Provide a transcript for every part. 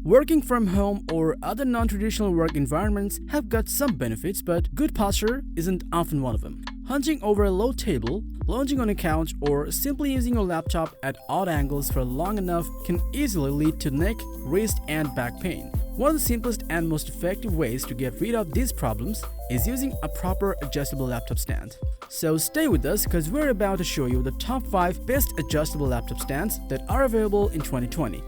Working from home or other non-traditional work environments have got some benefits, but good posture isn't often one of them. Hunching over a low table, lounging on a couch, or simply using your laptop at odd angles for long enough can easily lead to neck, wrist, and back pain. One of the simplest and most effective ways to get rid of these problems is using a proper adjustable laptop stand. So stay with us because we're about to show you the top 5 best adjustable laptop stands that are available in 2020.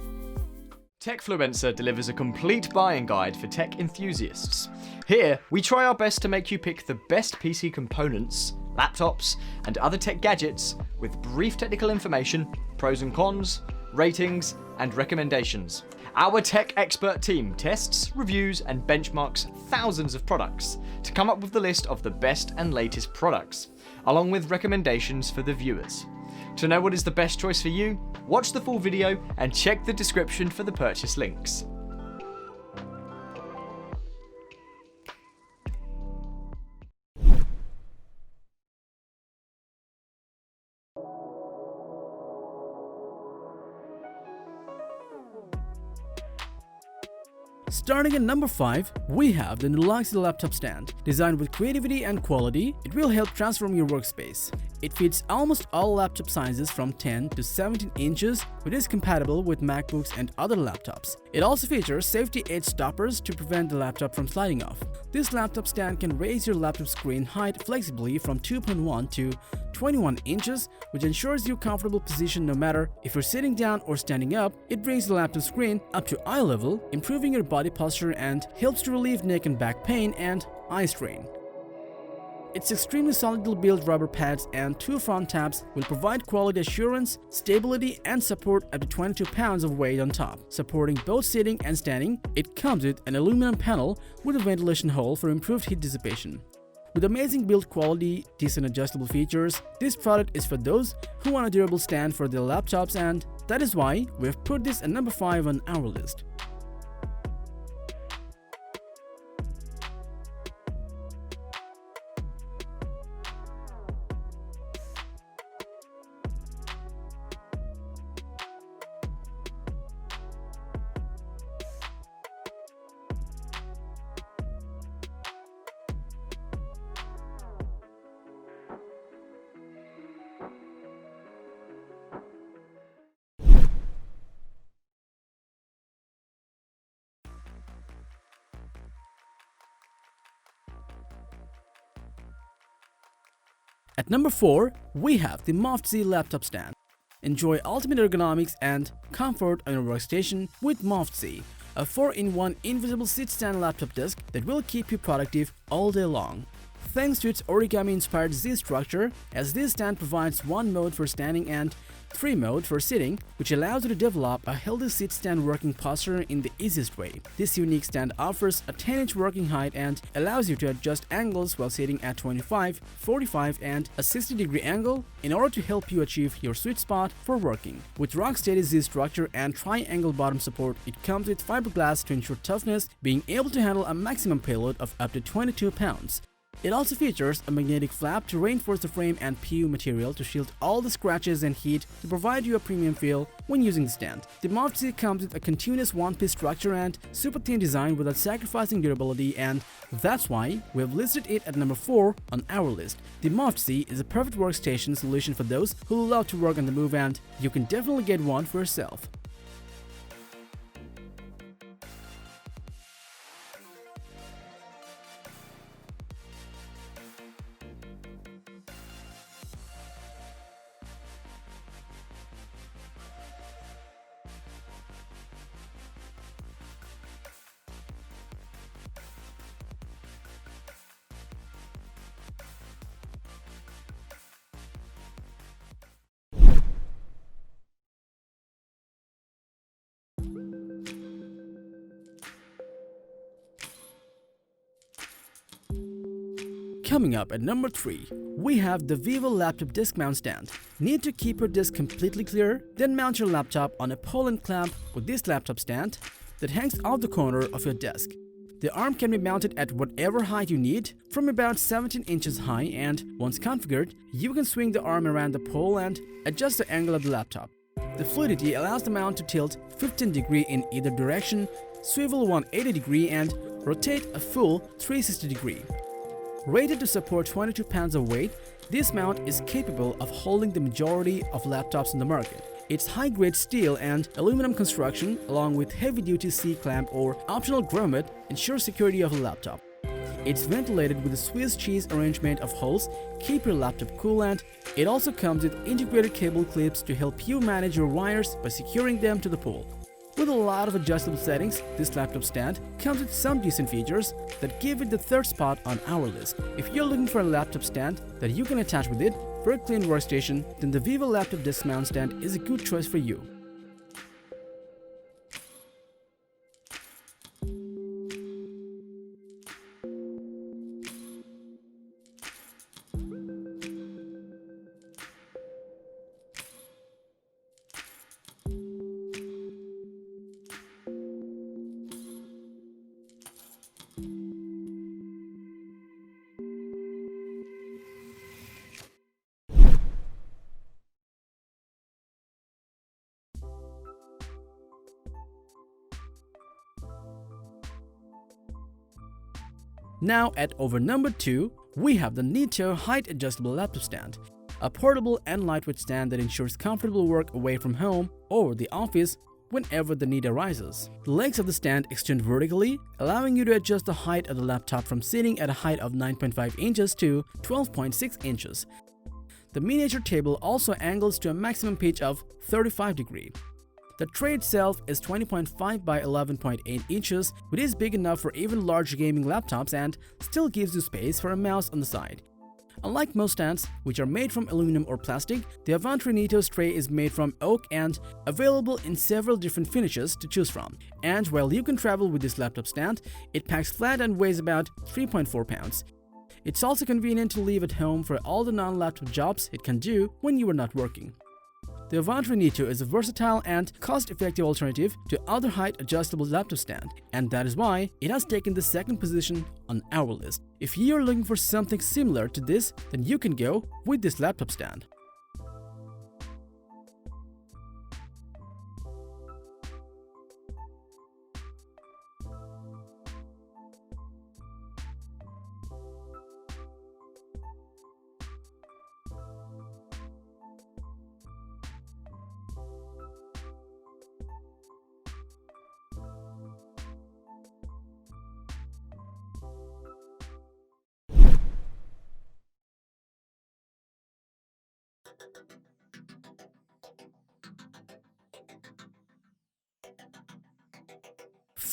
Techfluencer delivers a complete buying guide for tech enthusiasts. Here, we try our best to make you pick the best PC components, laptops, and other tech gadgets with brief technical information, pros and cons, ratings, and recommendations. Our tech expert team tests, reviews, and benchmarks thousands of products to come up with the list of the best and latest products, along with recommendations for the viewers. To know what is the best choice for you, watch the full video and check the description for the purchase links. Starting at number 5, we have the Nightingale laptop stand. Designed with creativity and quality, it will help transform your workspace. It fits almost all laptop sizes from 10 to 17 inches, which is compatible with MacBooks and other laptops. It also features safety edge stoppers to prevent the laptop from sliding off. This laptop stand can raise your laptop screen height flexibly from 2.1 to 21 inches, which ensures your comfortable position no matter if you're sitting down or standing up. It brings the laptop screen up to eye level, improving your body posture and helps to relieve neck and back pain and eye strain. Its extremely solidly built rubber pads and 2 front tabs will provide quality assurance, stability, and support up to 22 pounds of weight on top. Supporting both sitting and standing, it comes with an aluminum panel with a ventilation hole for improved heat dissipation. With amazing build quality, decent adjustable features, this product is for those who want a durable stand for their laptops, and that is why we've put this at number 5 on our list. At number 4, we have the MOFT laptop stand. Enjoy ultimate ergonomics and comfort on your workstation with MOFT, a 4-in-1 invisible sit-stand laptop desk that will keep you productive all day long. Thanks to its origami-inspired Z structure, as this stand provides 1 mode for standing and 3 mode for sitting, which allows you to develop a healthy sit-stand working posture in the easiest way. This unique stand offers a 10-inch working height and allows you to adjust angles while sitting at 25, 45, and a 60-degree angle in order to help you achieve your sweet spot for working. With rock-steady Z structure and triangle bottom support, it comes with fiberglass to ensure toughness, being able to handle a maximum payload of up to 22 pounds. It also features a magnetic flap to reinforce the frame and PU material to shield all the scratches and heat to provide you a premium feel when using the stand. The MOFT comes with a continuous one-piece structure and super thin design without sacrificing durability, and that's why we have listed it at number 4 on our list. The MOFT is a perfect workstation solution for those who love to work on the move, and you can definitely get one for yourself. Coming up at number 3, we have the VIVO laptop desk mount stand. Need to keep your desk completely clear? Then mount your laptop on a pole and clamp with this laptop stand that hangs off the corner of your desk. The arm can be mounted at whatever height you need, from about 17 inches high, and once configured, you can swing the arm around the pole and adjust the angle of the laptop. The fluidity allows the mount to tilt 15 degrees in either direction, swivel 180 degrees, and rotate a full 360 degrees. Rated to support 22 pounds of weight, this mount is capable of holding the majority of laptops in the market. Its high-grade steel and aluminum construction, along with heavy-duty C-clamp or optional grommet, ensure security of the laptop. It's ventilated with a Swiss cheese arrangement of holes, keep your laptop cool, and it also comes with integrated cable clips to help you manage your wires by securing them to the pole. With a lot of adjustable settings, this laptop stand comes with some decent features that give it the third spot on our list. If you're looking for a laptop stand that you can attach with it for a clean workstation, then the VIVO laptop desk mount stand is a good choice for you. Now at over number 2, we have the Neato height adjustable laptop stand, a portable and lightweight stand that ensures comfortable work away from home or the office whenever the need arises. The legs of the stand extend vertically, allowing you to adjust the height of the laptop from sitting at a height of 9.5 inches to 12.6 inches. The miniature table also angles to a maximum pitch of 35 degrees. The tray itself is 20.5 by 11.8 inches, which is big enough for even large gaming laptops and still gives you space for a mouse on the side. Unlike most stands, which are made from aluminum or plastic, the Avantri Neato's tray is made from oak and available in several different finishes to choose from. And while you can travel with this laptop stand, it packs flat and weighs about 3.4 pounds. It's also convenient to leave at home for all the non-laptop jobs it can do when you are not working. The Avantri Neato is a versatile and cost-effective alternative to other height-adjustable laptop stand, and that is why it has taken the second position on our list. If you are looking for something similar to this, then you can go with this laptop stand.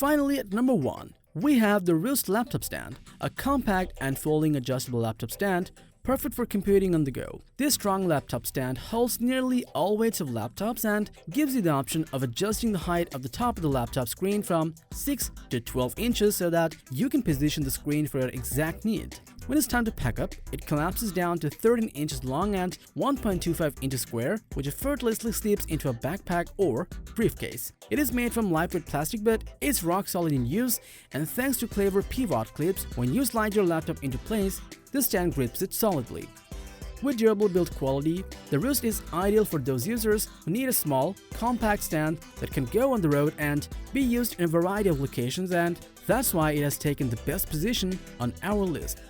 Finally, at number 1, we have the Roost laptop stand, a compact and folding adjustable laptop stand perfect for computing on the go. This strong laptop stand holds nearly all weights of laptops and gives you the option of adjusting the height of the top of the laptop screen from 6 to 12 inches so that you can position the screen for your exact need. When it's time to pack up, it collapses down to 13 inches long and 1.25 inches square, which effortlessly slips into a backpack or briefcase. It is made from lightweight plastic, but it's rock solid in use, and thanks to clever pivot clips, when you slide your laptop into place, the stand grips it solidly. With durable build quality, the Roost is ideal for those users who need a small, compact stand that can go on the road and be used in a variety of locations, and that's why it has taken the best position on our list.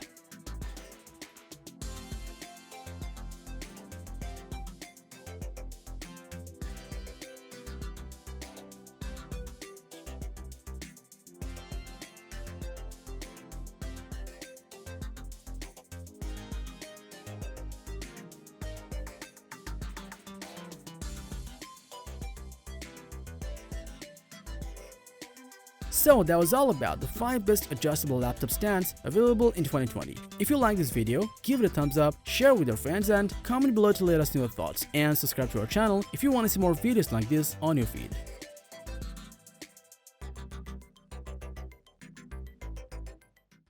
So that was all about the 5 best adjustable laptop stands available in 2020. If you like this video, give it a thumbs up, share with your friends, and comment below to let us know your thoughts. And subscribe to our channel if you want to see more videos like this on your feed.